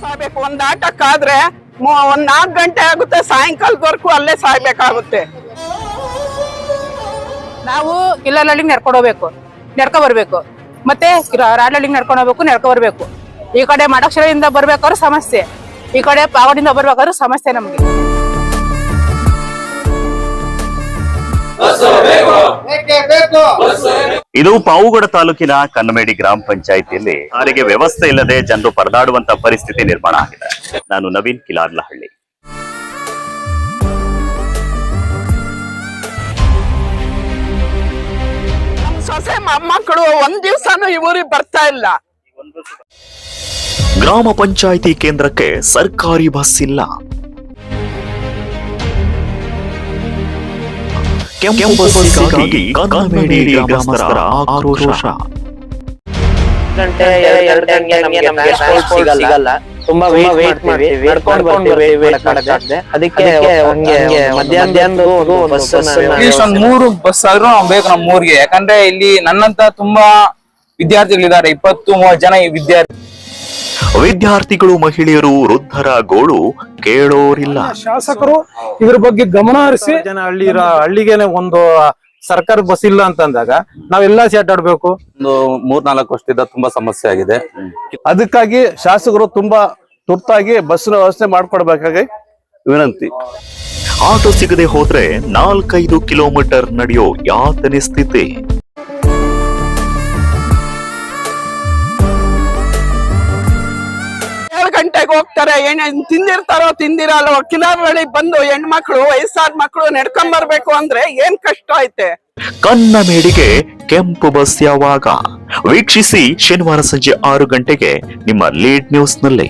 ಸಾಯ್ಬೇಕು. ಒಂದ್ ಆಟಕ್ಕಾದ್ರೆ ಒಂದ್ 4 ಗಂಟೆ ಆಗುತ್ತೆ, ಸಾಯಂಕಾಲದವರೆಗೂ ಅಲ್ಲೇ ಸಾಯ್ಬೇಕಾಗುತ್ತೆ. ನಾವು ಕಿಲ್ಲಹಳ್ಳಿಗೆ ನಡ್ಕೊ ಬರ್ಬೇಕು, ಮತ್ತೆ ರಾಡ್ಲಹಳ್ಳಿಗೆ ನಡ್ಕೊ ಬರ್ಬೇಕು. ಈ ಕಡೆ ಮಡಕ್ಷರದಿಂದ ಬರ್ಬೇಕಾದ್ರೂ ಸಮಸ್ಯೆ, ಈ ಕಡೆ ಪಾವಡಿಂದ ಬರ್ಬೇಕಾದ್ರೂ ಸಮಸ್ಯೆ ನಮ್ಗೆ. ಇದು ಪಾವುಗಡ ತಾಲೂಕಿನ ಕನ್ನಮೇಡಿ ಗ್ರಾಮ ಪಂಚಾಯಿತಿಯಲ್ಲಿ ಸಾರಿಗೆ ವ್ಯವಸ್ಥೆ ಇಲ್ಲದೆ ಜನರು ಪರದಾಡುವಂತ ಪರಿಸ್ಥಿತಿ ನಿರ್ಮಾಣ ಆಗಿದೆ. ನಾನು ನವೀನ್, ಕಿಲಾರ್ಲಹಳ್ಳಿ. ನಮ್ ಸೊಸೆ ಮೊಮ್ಮಕ್ಕಳು ಒಂದ್ ದಿವ್ಸನೂ ಈ ಊರಿಗೆ ಬರ್ತಾ ಇಲ್ಲ. ಗ್ರಾಮ ಪಂಚಾಯಿತಿ ಕೇಂದ್ರಕ್ಕೆ ಸರ್ಕಾರಿ ಬಸ್ ಇಲ್ಲ. ಕೆಂಪು ಬಸ್ಸಿಗಾಗಿ ಕನ್ನಮೇಡಿ ಗ್ರಾಮಸ್ಥರ ಆಕ್ರೋಶ. ಗಂಟೆ 2 ಗಂಟೆಗೆ ನಮಗೆ ಸಿಗಲ್ಲ. ತುಂಬಾ ವೇಟ್ ಮಾಡ್ತೀವಿ, ನಡ್ಕೊಂಡು ಬರ್ತೀವಿ. ಅದಕ್ಕೆ ಮಧ್ಯಾಹ್ನದ ಬಸ್ ಒಂದು 3 ಬಸ್ ಆದ್ರೂ ಬೇಕು ನಮ್ಮ ಊರಿಗೆ. ಯಾಕಂದ್ರೆ ಇಲ್ಲಿ ನನ್ನಂತ ತುಂಬಾ ವಿದ್ಯಾರ್ಥಿಗಳಿದ್ದಾರೆ, 20-30 ಜನ ವಿದ್ಯಾರ್ಥಿ. ವಿದ್ಯಾರ್ಥಿಗಳು, ಮಹಿಳೆಯರು, ವೃದ್ಧರ ಗೋಳು ಕೇಳೋರಿಲ್ಲ. ಶಾಸಕರು ಇದ್ರ ಬಗ್ಗೆ ಗಮನ ಹರಿಸಿ ಜನ ಹಳ್ಳಿಗೇನೆ ಒಂದು ಸರ್ಕಾರ ಬಸ್ ಇಲ್ಲ ಅಂತಂದಾಗ ನಾವೆಲ್ಲ ಸೇಟಾಡ್ಬೇಕು. ಒಂದು 3-4 ವರ್ಷದಿಂದ ತುಂಬಾ ಸಮಸ್ಯೆ ಆಗಿದೆ. ಅದಕ್ಕಾಗಿ ಶಾಸಕರು ತುಂಬಾ ತುರ್ತಾಗಿ ಬಸ್ಸಿನ ವ್ಯವಸ್ಥೆ ಮಾಡ್ಕೊಡ್ಬೇಕಾಗಿ ವಿನಂತಿ. ಆಟೋ ಸಿಗದೆ ಹೋದ್ರೆ 4-5 ಕಿಲೋಮೀಟರ್ ನಡೆಯೋ ಯಾತನೆ ಸ್ಥಿತಿ. 7 ಗಂಟೆಗೆ ಹೋಗ್ತಾರೆ, ತಿಂದಿರ್ತಾರೋ ತಿಂದಿರಲ್ವೋ. ಕಿಲಾರಹಳ್ಳಿ ಬಂದು ಹೆಣ್ಮಕ್ಳು, ವಯಸ್ಸಾದ ಮಕ್ಕಳು ನಡ್ಕೊಂಬರ್ಬೇಕು ಅಂದ್ರೆ ಏನ್ ಕಷ್ಟ ಐತೆ. ಕನ್ನಮೇಡಿಗೆ ಕೆಂಪು ಬಸ್ ಯಾವಾಗ? ವೀಕ್ಷಿಸಿ ಶನಿವಾರ ಸಂಜೆ 6 ಗಂಟೆಗೆ ನಿಮ್ಮ ಲೀಡ್ ನ್ಯೂಸ್ ನಲ್ಲಿ.